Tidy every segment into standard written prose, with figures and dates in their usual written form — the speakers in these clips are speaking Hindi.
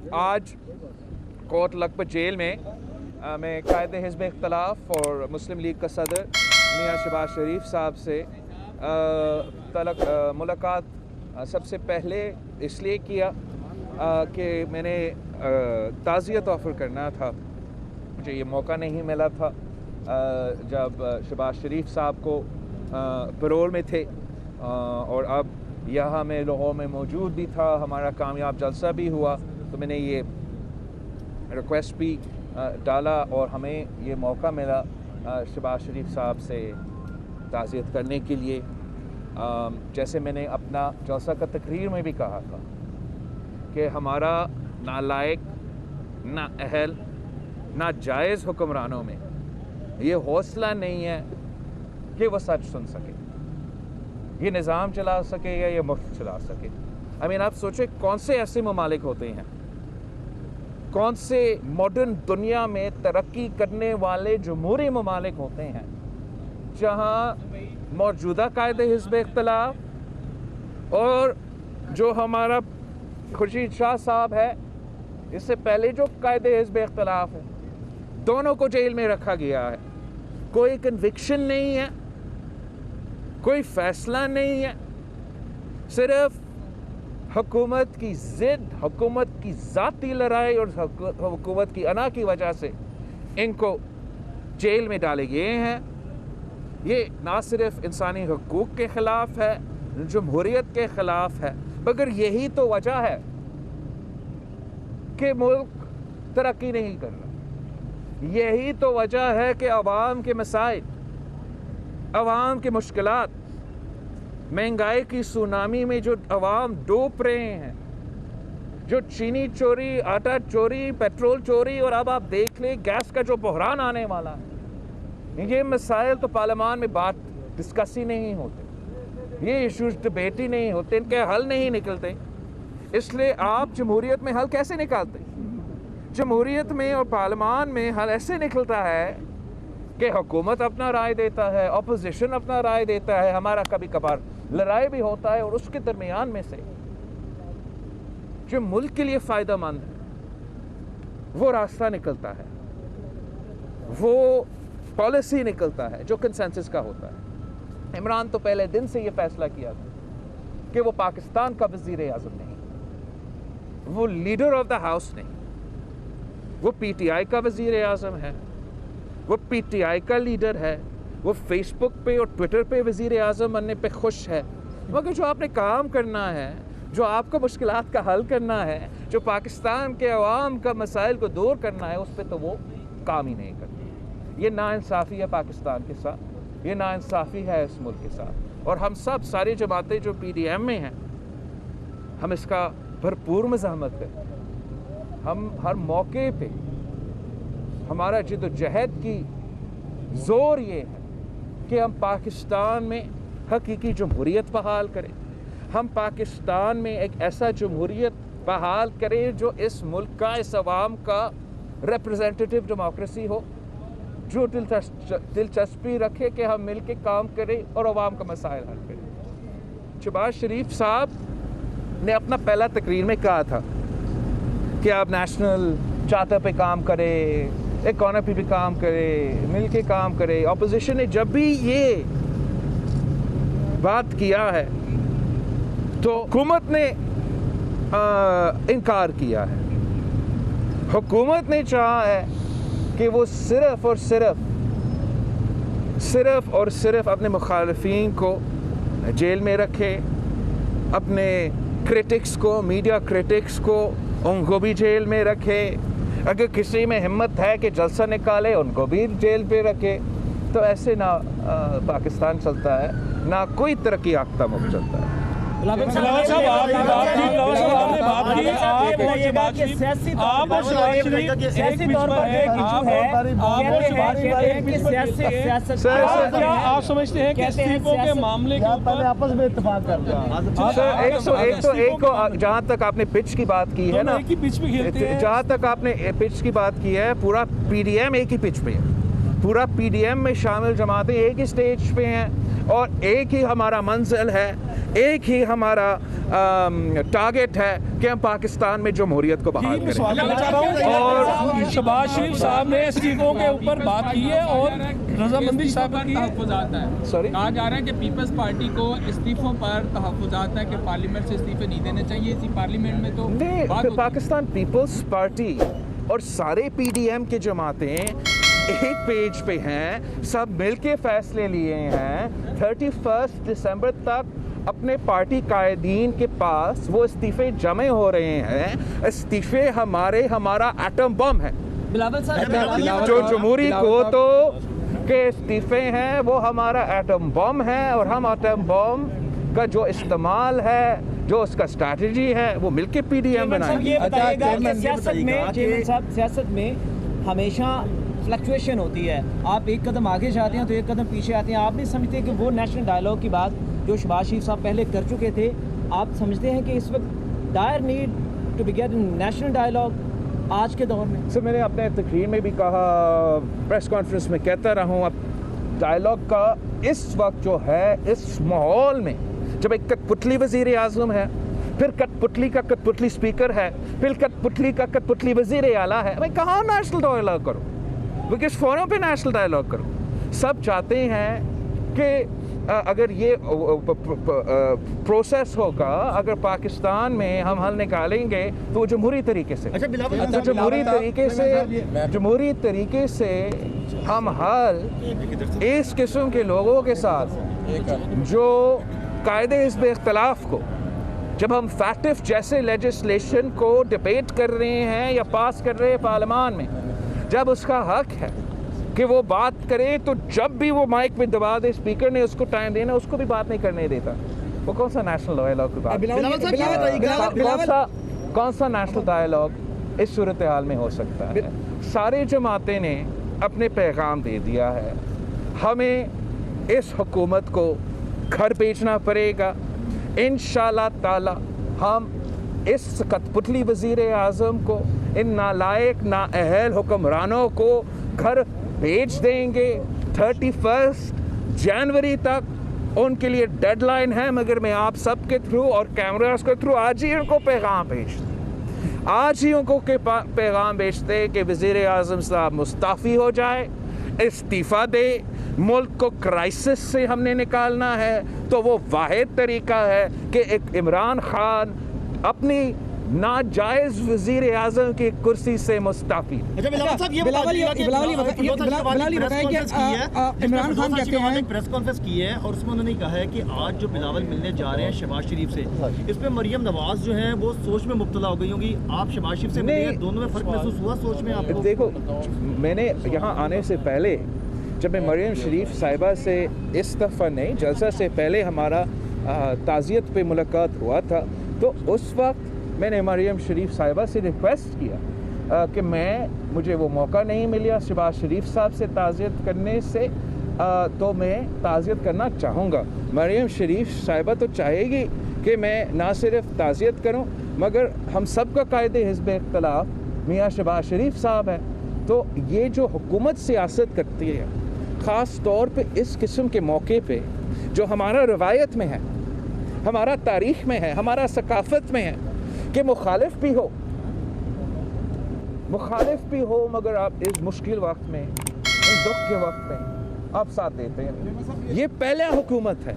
आज कोट लखपत जेल में मैं कायदे हिज़्ब इख्तिलाफ और मुस्लिम लीग का सदर मियाँ शहबाज शरीफ साहब से मुलाकात सबसे पहले इसलिए किया कि मैंने ताज़ियत ऑफ़र करना था। मुझे ये मौका नहीं मिला था जब शहबाज शरीफ साहब को पैरोल में थे, और अब यहाँ मैं लाहौर में मौजूद भी था, हमारा कामयाब जलसा भी हुआ, तो मैंने ये रिक्वेस्ट भी डाला और हमें ये मौका मिला शहबाज शरीफ साहब से ताज़ियत करने के लिए। जैसे मैंने अपना जलसा का तकरीर में भी कहा था कि हमारा नालायक, ना अहल, ना जायज़ हुक्मरानों में ये हौसला नहीं है कि वो सच सुन सके, ये निज़ाम चला सके या ये मुल्क चला सके। आप सोचें कौन से ऐसे ममालिक होते हैं, कौन से मॉडर्न दुनिया में तरक्की करने वाले जमहूरी ममालिक होते हैं जहाँ मौजूदा कायदे हिज़्ब इख्तिलाफ और जो हमारा खुर्शीद शाह साहब है, इससे पहले जो कायदे हिज़्ब इख्तिलाफ है, दोनों को जेल में रखा गया है। कोई कन्विक्शन नहीं है, कोई फैसला नहीं है, सिर्फ हुकूमत की ज़िद, हुकूमत की ज़ाती लड़ाई और हुकूमत की अना की वजह से इनको जेल में डाले गए हैं। ये ना सिर्फ इंसानी हकूक़ के ख़िलाफ़ है, जमहूरियत के ख़िलाफ़ है, मगर यही तो वजह है कि मुल्क तरक्की नहीं कर रहा। यही तो वजह है कि अवाम के मसाइल, अवाम के मुश्किलात, महंगाई की सुनामी में जो अवाम डूब रहे हैं, जो चीनी चोरी, आटा चोरी, पेट्रोल चोरी, और अब आप देख लें गैस का जो बहरान आने वाला है, ये मसाइल तो पार्लियामान में बात डिस्कस ही नहीं होते, ये इश्यूज डिबेट ही नहीं होते, इनके हल नहीं निकलते। इसलिए आप जमहूरियत में हल कैसे निकालते? जमहूरियत में और पार्लियामान में हल ऐसे निकलता है कि हुकूमत अपना राय देता है, अपोजिशन अपना राय देता है, हमारा कभी कभार लड़ाई भी होता है, और उसके दरमियान में से जो मुल्क के लिए फ़ायदा मंद है वो रास्ता निकलता है, वो पॉलिसी निकलता है जो कंसेंसस का होता है। इमरान तो पहले दिन से ये फैसला किया था कि वो पाकिस्तान का वज़ीर आज़म नहीं, वो लीडर ऑफ द हाउस नहीं, वो पीटीआई का वज़ीर आज़म है, वो पीटीआई का लीडर है, वो फेसबुक पे और ट्विटर पे वज़ीर आज़म बनने पे खुश है, मगर जो आपने काम करना है, जो आपको मुश्किलात का हल करना है, जो पाकिस्तान के अवाम का मसाइल को दूर करना है, उस पर तो वो काम ही नहीं करते। ये नाइंसाफ़ी है पाकिस्तान के साथ, ये नाइंसाफ़ी है इस मुल्क के साथ, और हम सब सारी जमातें जो PDM में हैं, हम इसका भरपूर मज़ाहमत करें। हम हर मौके पे हमारा जिद्दोजहद की ज़ोर ये है कि हम पाकिस्तान में हकीकी जमहूरियत बहाल करें, हम पाकिस्तान में एक ऐसा जमहूरियत बहाल करें जो इस मुल्क का, इस अवाम का रिप्रेजेंटेटिव डेमोक्रेसी हो, जो दिलचस्पी रखे कि हम मिल के काम करें और अवाम का मसाइल हल करें। शहबाज शरीफ साहब ने अपना पहला तकरीर में कहा था कि आप नेशनल चार्टर पे काम करें, इकॉनमी पे काम करें, मिल के काम करें। अपोजिशन ने जब भी ये बात किया है तो हुकूमत ने इनकार किया है। हुकूमत ने चाहा है कि वो सिर्फ़ और सिर्फ अपने मुखालिफिन को जेल में रखे, अपने क्रिटिक्स को, मीडिया क्रिटिक्स को, उनको भी जेल में रखे। अगर किसी में हिम्मत है कि जलसा निकाले, उनको भी जेल पे रखे। तो ऐसे ना पाकिस्तान चलता है, ना कोई तरक्की याफ्ता मुल्क चलता है। आप समझते हैं कि इस्तीफों के मामले के ऊपर आपस में इत्तेफाक कर एक को जहाँ तक आपने पिच की बात की है ना, जहाँ तक आपने पिच की बात की है, पूरा PDM एक ही पिच पे है, पूरा PDM में शामिल जमातें एक ही स्टेज पे हैं और एक ही हमारा मंजिल है, एक ही हमारा टारगेट है कि हम पाकिस्तान में जमहूरियत को बहाल करें। और शहबाज शरीफ साहब ने इस्तीफों के ऊपर बात की है और रजामंदी साहब की तहफ़्फ़ुज़ात है। सॉरी, कहा जा रहा है कि पीपल्स पार्टी को इस्तीफों पर तहफ़्फ़ुज़ात है कि पार्लियामेंट से इस्तीफे नहीं देने चाहिए। इसी पार्लियामेंट में तो नहीं, बात होती है। पाकिस्तान पीपल्स पार्टी और सारे पीडीएम के जमातें एक पेज पे हैं, सब मिलके फैसले लिए हैं 31 दिसंबर तक अपने पार्टी कायदीन के पास वो इस्तीफे जमे हो रहे हैं। इस्तीफे हमारा एटम बम है। बिलावल साहब, जो जमहूरी को तो के इस्तीफे हैं वो हमारा एटम बम है, और हम एटम बम का जो इस्तेमाल है, जो उसका स्ट्रैटेजी है, वो मिलके पीडीएम बनाएंगे। ये बताइएगा कि सियासत में हमेशा फ्लक्चुएशन होती है। आप एक कदम आगे जाते हैं तो एक कदम पीछे आते हैं। आप नहीं समझते कि वो नेशनल डायलॉग की बात जो शहबाज शरीफ साहब पहले कर चुके थे, आप समझते हैं कि इस वक्त dire need to be great national dialogue आज के दौर में? सर, मैंने अपने तकरीर में भी कहा, प्रेस कॉन्फ्रेंस में कहता रहा हूँ, अब डायलॉग का इस वक्त जो है, इस माहौल में जब एक कठपुतली वज़ीर आज़म है, फिर कठपुतली का कठपुतली स्पीकर है, फिर कठपुतली का कठपुतली वज़ीर आला है, भाई कहाँ नेशनल डायलॉग करो, वो किस फोरम पे नेशनल डायलॉग करो? सब चाहते हैं कि अगर ये प्रोसेस होगा, अगर पाकिस्तान में हम हल निकालेंगे तो वो जमहूरी तरीके से, तो जमहूरी तरीके से हम हल इस किस्म के लोगों के साथ जो कायदे हिज़्ब इख्तिलाफ को, जब हम फैक्टिव जैसे लेजिस्लेशन को डिबेट कर रहे हैं या पास कर रहे हैं पार्लियामान में, जब उसका हक है कि वो बात करे, तो जब भी वो माइक में दबा दे, स्पीकर ने उसको टाइम देना, उसको भी बात नहीं करने देता। वो कौन सा नेशनल डायलॉग की बात? कौन सा नेशनल डायलॉग इस सूरत हाल में हो सकता है? सारे जमातें ने अपने पैगाम दे दिया है। हमें इस हुकूमत को घर भेजना पड़ेगा। इंशाअल्लाह ताला हम इस कठपुतली वज़ीर आज़म को, इन नालायक नाअहल हुक्मरानों को घर भेज देंगे 31 जनवरी तक। उनके लिए डेडलाइन है, मगर मैं आप सबके थ्रू और कैमरास के थ्रू आज ही उनको पैगाम भेजते, आज ही उनको पैगाम भेजते कि वज़ीर आज़म साहब मुस्ताफ़ी हो जाए, इस्तीफ़ा दे। मुल्क को क्राइसिस से हमने निकालना है, तो वो वाहिद तरीका है कि एक इमरान खान अपनी नाजायज वजीर आज़म की कुर्सी से मुस्ताफी। बिलावल साहब, ये बताइए कि इमरान खान कहते हैं, एक प्रेस कॉन्फ्रेंस की है और उसमें उन्होंने कहा है कि आज जो बिलावल मिलने जा रहे हैं शहबाज शरीफ से, इस पे मरियम नवाज जो है वो सोच में मुब्तला हो गई होंगी। आप शहबाज शरीफ से मिले, दोनों में फ़र्क महसूस हुआ सोच में आपको? देखो, मैंने यहाँ आने से पहले जब मैं मरियम शरीफ साहिबा से इस दफ़ा नहीं, जलसा से पहले हमारा ताज़ियत पे मुलाकात हुआ था, तो उस वक्त मैंने मरियम शरीफ साहिबा से रिक्वेस्ट किया कि मुझे वो मौका नहीं मिला शहबाज शरीफ साहब से ताज़ियत करने से, तो मैं ताज़ियत करना चाहूँगा। मरियम शरीफ साहिबा तो चाहेगी कि मैं ना सिर्फ ताज़ियत करूँ, मगर हम सब का कायदे हिज़्ब इख्तिलाफ मियाँ शहबाज शरीफ साहब है। तो ये जो हुकूमत सियासत करती है, ख़ास तौर पे इस किस्म के मौके पे जो हमारा रवायत में है, हमारा तारीख़ में है, हमारा सकाफ़त में है कि मुखालिफ भी हो, मगर आप इस मुश्किल वक्त में, इस दुख के वक्त में आप साथ देते हैं। ये पहला हुकूमत है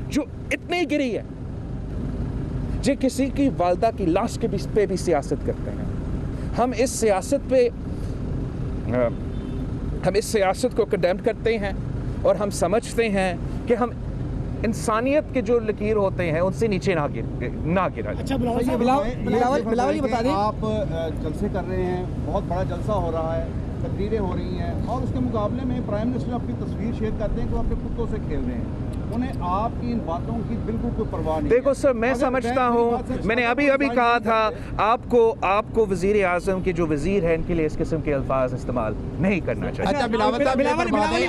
जो इतनी गिरी है, जो किसी की वालदा की लाश के पे भी सियासत करते हैं। हम इस सियासत को कंडेम करते हैं और हम समझते हैं कि हम इंसानियत के जो लकीर होते हैं उनसे नीचे ना गिरा। अच्छा बिलावल, ये बता दें, आप जलसे कर रहे हैं, बहुत बड़ा जलसा हो रहा है, तकरीरें हो रही हैं, और उसके मुकाबले में प्राइम मिनिस्टर अपनी तस्वीर शेयर करते हैं कि वो अपने कुत्तों से खेल रहे हैं। उन्हें आपकी इन बातों की बिल्कुल कोई परवाह नहीं। देखो सर, मैं समझता हूँ, मैंने अभी कहा था आपको वज़ीर आज़म के जो वज़ीर हैं इनके लिए इस किस्म के अल्फाज इस्तेमाल नहीं करना चाहिए। अच्छा बिलावल साहब,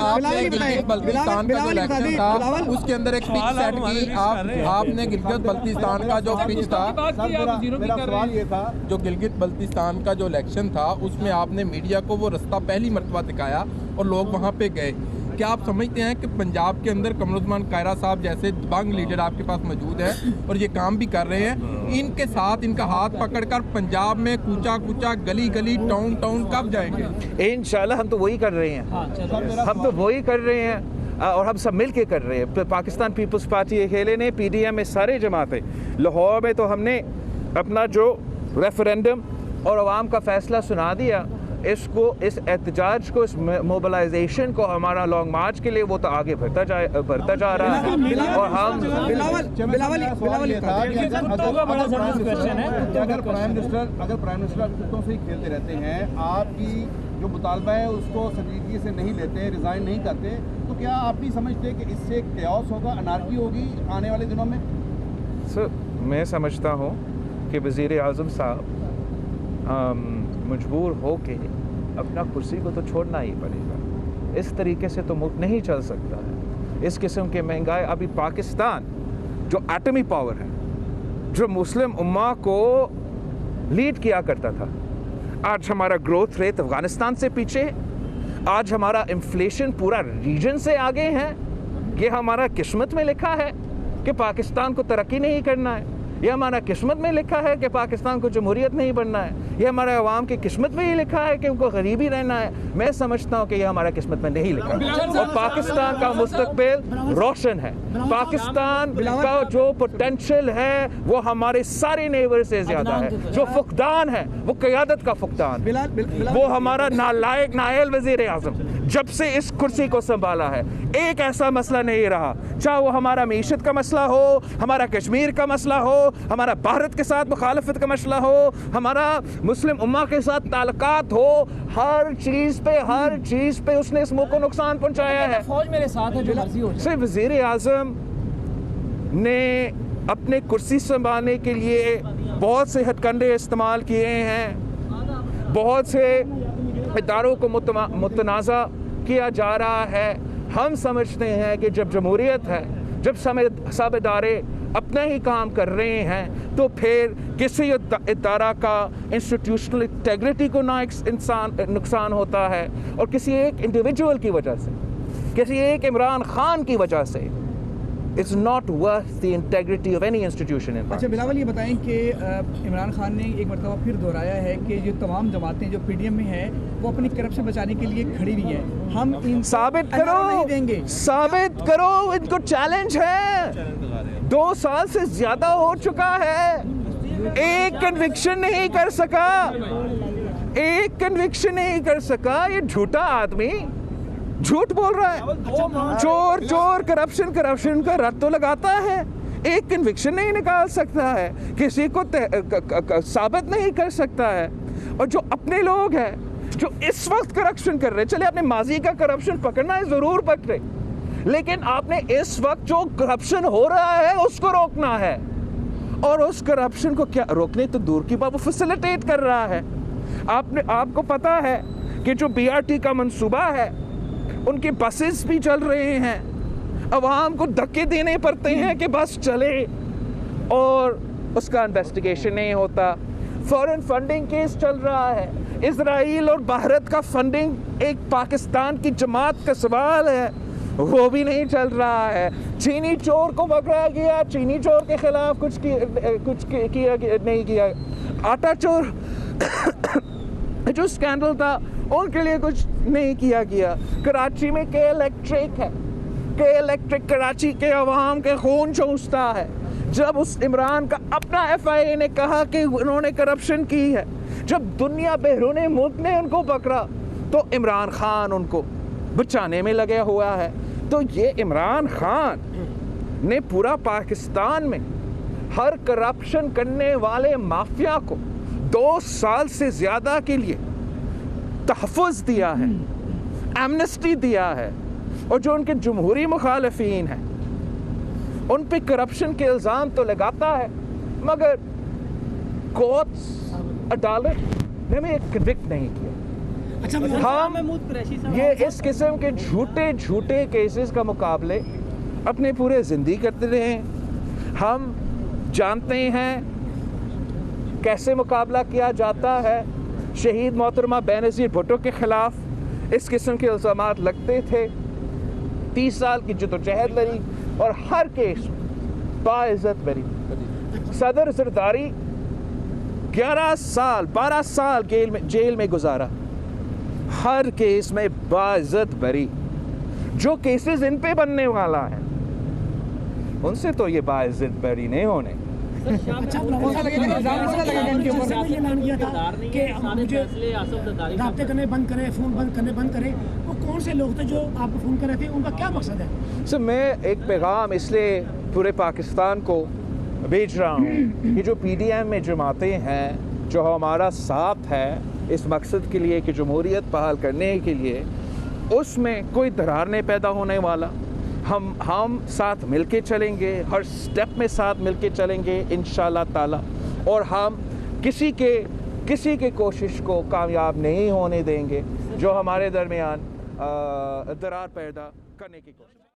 आपने गिलगित बल्तिस्तान का जो इलेक्शन था उसके अंदर एक पिच सेट की, आपने गिलगित बल्तिस्तान का जो पिच था, जो गिलगित बल्तिस्तान का जो इलेक्शन था, उसमें आपने मीडिया को वो रास्ता पहली मरतबा दिखाया और लोग वहाँ पे गए क्या आप समझते हैं कि पंजाब के अंदर कमरुज़्ज़मान कायरा साहब जैसे दबंग लीडर आपके पास मौजूद हैं और ये काम भी कर रहे हैं, इनके साथ इनका हाथ पकड़कर पंजाब में कूचा कूचा गली गली टाउन टाउन कब जाएंगे? इंशाल्लाह हम तो वही कर रहे हैं, हम तो वही कर रहे हैं और हम सब मिल के कर रहे हैं। पाकिस्तान पीपल्स पार्टी अकेले ने, PDM में सारे जमातें, लाहौर में तो हमने अपना जो रेफरेंडम और अवाम का फैसला सुना दिया, इसको, इस एहतजाज को, इस मोबिलाइजेशन को, हमारा लॉन्ग मार्च के लिए वो तो आगे बढ़ता जा रहा है। और हम अगर प्राइम मिनिस्टर कुत्तों से ही खेलते रहते हैं, आपकी जो मुतालबा है उसको संजीदगी से नहीं लेते, रिज़ाइन नहीं करते, तो क्या आप नहीं समझते कि इससे कैओस होगा, अनार्की होगी आने वाले दिनों में? सर, मैं समझता हूँ कि वज़ीर आज़म साहब मजबूर हो के अपना कुर्सी को तो छोड़ना ही पड़ेगा। इस तरीके से तो मुल्क नहीं चल सकता है। इस किस्म के महंगाई, अभी पाकिस्तान जो एटमी पावर है, जो मुस्लिम उम्मा को लीड किया करता था, आज हमारा ग्रोथ रेट अफ़गानिस्तान से पीछे, आज हमारा इन्फ्लेशन पूरा रीजन से आगे है। ये हमारा किस्मत में लिखा है कि पाकिस्तान को तरक्की नहीं करना है, ये हमारा किस्मत में लिखा है कि पाकिस्तान को जमहूरियत नहीं बनना है, ये हमारे अवाम की किस्मत में ही लिखा है कि उनको गरीबी रहना है। मैं समझता हूँ कि ये हमारा किस्मत में नहीं लिखा है और पाकिस्तान का मुस्तकबिल रोशन है। पाकिस्तान का जो पोटेंशियल है वो हमारे सारे नेबर से ज़्यादा है। जो फुकदान है वो क़यादत का फुकदान, वो हमारा नालायक नायल वज़ीर आज़म जब से इस कुर्सी को संभाला है, एक ऐसा मसला नहीं रहा, चाहे वो हमारा मीशत का मसला हो, हमारा कश्मीर का मसला हो, हमारा भारत के साथ मुखालफत का मसला हो, हमारा मुस्लिम उम्मा के साथ ताल्लुकात हो, हर चीज़ पे उसने इस मुल्क को नुकसान पहुंचाया है। फौज मेरे साथ है, जो मर्जी हो जाए। सिर्फ वज़ीर आज़म ने अपने कुर्सी संभालने के लिए बहुत से हथकंडे इस्तेमाल किए हैं, बहुत से इदारों को मुतनाज़ा किया जा रहा है। हम समझते हैं कि जब जमहूरियत है, जब सब इदारे अपना ही काम कर रहे हैं, तो फिर किसी इदारा का इंस्टीट्यूशनल इंटेग्रिटी को ना नुकसान होता है और किसी एक इंडिविजुअल की वजह से, किसी एक इमरान खान की वजह से It's not worth the integrity of any institution in अच्छा बिलावल, ये बताएं कि इमरान खान ने एक मरतबा फिर दोहराया है कि जो तमाम जमातें जो PDM में हैं वो अपनी करप्शन बचाने के लिए खड़ी हुई हैं। हम इन साबित करो, नहीं देंगे, साबित करो, इनको चैलेंज है। 2 साल से ज़्यादा हो चुका है, एक कन्विक्शन नहीं कर सका, एक कन्विक्शन नहीं कर सका। ये झूठा आदमी झूठ बोल रहा है, चोर करप्शन का रट तो लगाता है, एक कन्विक्शन नहीं निकाल सकता है, किसी को साबित नहीं कर सकता है। और जो अपने लोग हैं जो इस वक्त करप्शन कर रहे हैं, चले अपने माजी का करप्शन पकड़ना है, ज़रूर पकड़े, लेकिन आपने इस वक्त जो करप्शन हो रहा है उसको रोकना है। और उस करप्शन को क्या रोकने तो दूर की बात, वो फैसिलिटेट कर रहा है। आपको पता है कि जो BRT का मंसूबा है, उनके बसेस भी चल रहे हैं, अवाम को धक्के देने पड़ते हैं कि बस चले और उसका इन्वेस्टिगेशन नहीं होता। फॉरेन फंडिंग केस चल रहा है, इजराइल और भारत का फंडिंग एक पाकिस्तान की जमात का सवाल है, वो भी नहीं चल रहा है। चीनी चोर को पकड़ा गया, चीनी चोर के खिलाफ कुछ नहीं किया। आटा चोर जो स्कैंडल था उनके लिए कुछ नहीं किया गया। कराची में के इलेक्ट्रिक कराची के अवाम के खून चूसता है। जब उस इमरान का अपना FIA ने कहा कि उन्होंने करप्शन की है, जब दुनिया बैरूने मुल्क ने उनको पकड़ा, तो इमरान खान उनको बचाने में लगे हुआ है। तो ये इमरान खान ने पूरा पाकिस्तान में हर करप्शन करने वाले माफिया को 2 साल से ज़्यादा के लिए तहफ़्फ़ुज़ दिया है, एमनेस्टी दिया है। और जो उनके जमहूरी मुखालिफीन हैं उन पे करप्शन के इल्ज़ाम तो लगाता है, मगर कोर्ट्स, अदालत ने भी कन्विक्ट नहीं किया। हम ये इस किस्म के झूठे केसेस का मुकाबले अपने पूरे ज़िंदगी करते रहे। हम जानते हैं कैसे मुकाबला किया जाता है। शहीद मोहतरमा बेनज़ीर भुट्टो के ख़िलाफ़ इस किस्म के इल्ज़ामात लगते थे, 30 साल की जद्दोजहद लड़ी और हर केस बाइज्जत बरी। सदर जरदारी 11 साल 12 साल जेल में गुजारा, हर केस में बाइज्जत बरी। जो केसेस इन पे बनने वाला है उनसे तो ये बाइज्जत बरी नहीं होने। राब्ते करने बंद करे, फोन बंद करने बंद करे, वो कौन से लोग थे जो आपको फोन कर रहे थे, उनका क्या मकसद है? सर मैं एक पैगाम इसलिए पूरे पाकिस्तान को भेज रहा हूँ कि जो PDM में जमातें हैं, जो हमारा साथ है इस मकसद के लिए कि जमहूरियत बहाल करने के लिए, उसमें कोई दरार नहीं पैदा होने वाला। हम साथ मिलके चलेंगे, हर स्टेप में साथ मिलके चलेंगे इंशाल्लाह ताला, और हम किसी के कोशिश को कामयाब नहीं होने देंगे जो हमारे दरमियान दरार पैदा करने की कोशिश।